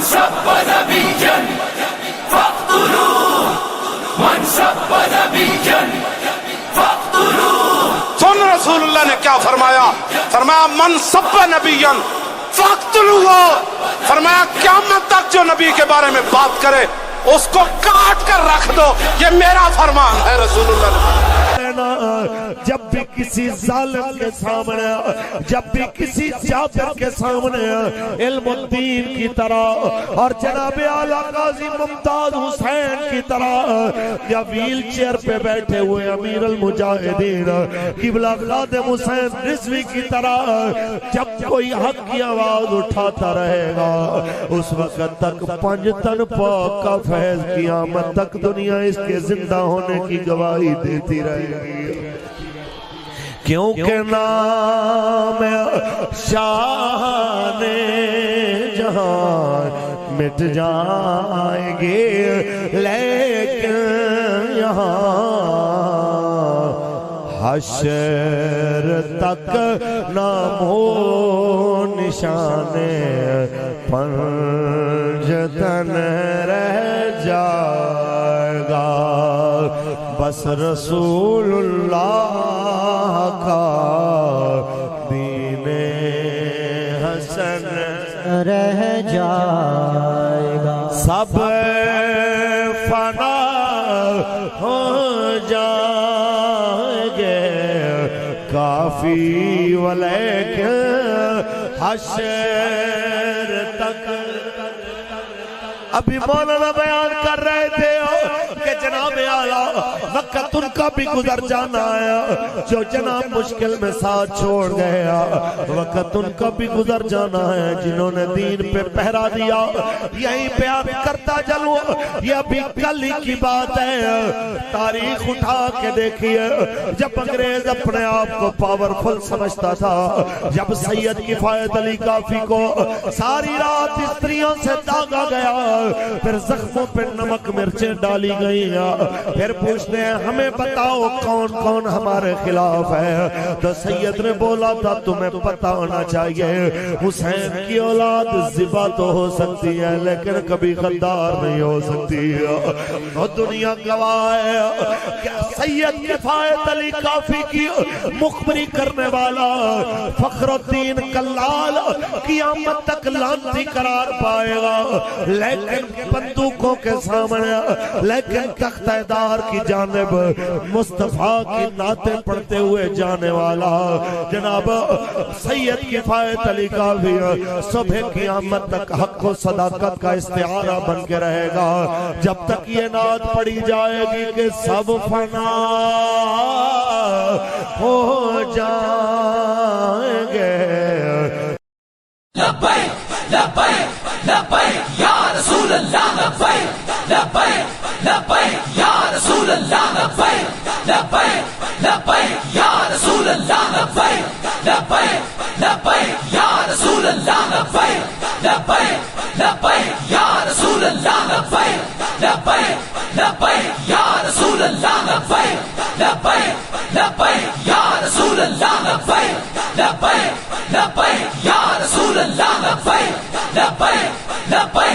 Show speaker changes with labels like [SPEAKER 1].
[SPEAKER 1] سب نبيا فاقتلوه من سب نبيا فاقتلوه.
[SPEAKER 2] سن رسول اللہ نے کیا فرمایا؟ فرمایا من سب نبیا فاقتلوہ. فرمایا قیامت تک جو نبی کے بارے میں بات کرے اس کو کاٹ کر رکھ دو. یہ میرا فرمان ہے رسول اللہ نے.
[SPEAKER 3] جب بھی کسی ظالم کے سامنے، جب بھی کسی جابر کے سامنے علم الدین کی طرح اور جناب اعلیٰ قاضی ممتاز حسین کی طرح یا ویل چیئر پہ بیٹھے ہوئے امیر المجاہدین قبلہ خادم حسین رضوی کی طرح جب کوئی حق کی آواز اٹھاتا رہے گا اس وقت تک پنجتن پاک کا فیض قیامت تک دنیا اس کے زندہ ہونے کی گواہی دیتی رہے گی. کیونکہ نام شان جہاں مٹ جائیں گے لیکن یہاں حشر تک نام و نشان پنجتن رہ جائے گا. بس رسول اللہ کا دین حسن
[SPEAKER 4] رہ جائے گا.
[SPEAKER 3] سب فنا ہو جائیں گے کافی ولیکن حشر تک. ابھی مولانا بیان کر رہے تھے کہ جناب اعلیٰ وقت ان کا بھی گزر جانا ہے جو جناب مشکل میں ساتھ چھوڑ گیا. وقت ان کا بھی گزر جانا ہے جنہوں نے دین پہ پہرا دیا. یہیں پہ آپ کرتا چلو یہ ابھی کل ہی کی بات ہے. تاریخ اٹھا کے دیکھیے جب انگریز اپنے آپ کو پاورفل سمجھتا تھا، جب سید کفایت علی کافی کو ساری رات استریوں سے داغا گیا، پھر زخموں پہ نمک مرچیں ڈالی گئی، پھر پوچھتے ہیں ہمیں بتاؤ کون کون ہمارے خلاف ہے. تو سید نے بولا تھا تمہیں پتہ ہونا چاہیے حسین کی اولاد ذبح تو ہو سکتی ہے لیکن کبھی غدار نہیں ہو سکتی. اور دنیا گواہ ہے کہ سید کفایت علی کافی کی مخبری کرنے والا فخر الدین کلال قیامت تک لعنتی قرار پائے گا، لیکن بندوقوں کے سامنے، لیکن تختہ دار کی جانب مصطفیٰ کی نعتیں پڑھتے ہوئے جانے والا جناب سید کفایت علی کافی صبح قیامت تک حق و صداقت کا استعارہ بن کے رہے گا جب تک یہ نعت پڑھی جائے گی کہ سب فنا ہو جائیں گے.
[SPEAKER 1] لبیک لبیک لبیک یا رسول اللہ لبیک لبیک لبیک یا رسول اللہ لبیک لبیک لبیک یا رسول اللہ لبیک لبیک لبیک یا رسول اللہ لبیک لبیک لبیک یا رسول اللہ لبیک لبیک لبیک یا رسول اللہ لبیک لبیک لبیک یا رسول اللہ لبیک لبیک لبیک یا رسول اللہ لبیک لبیک لبیک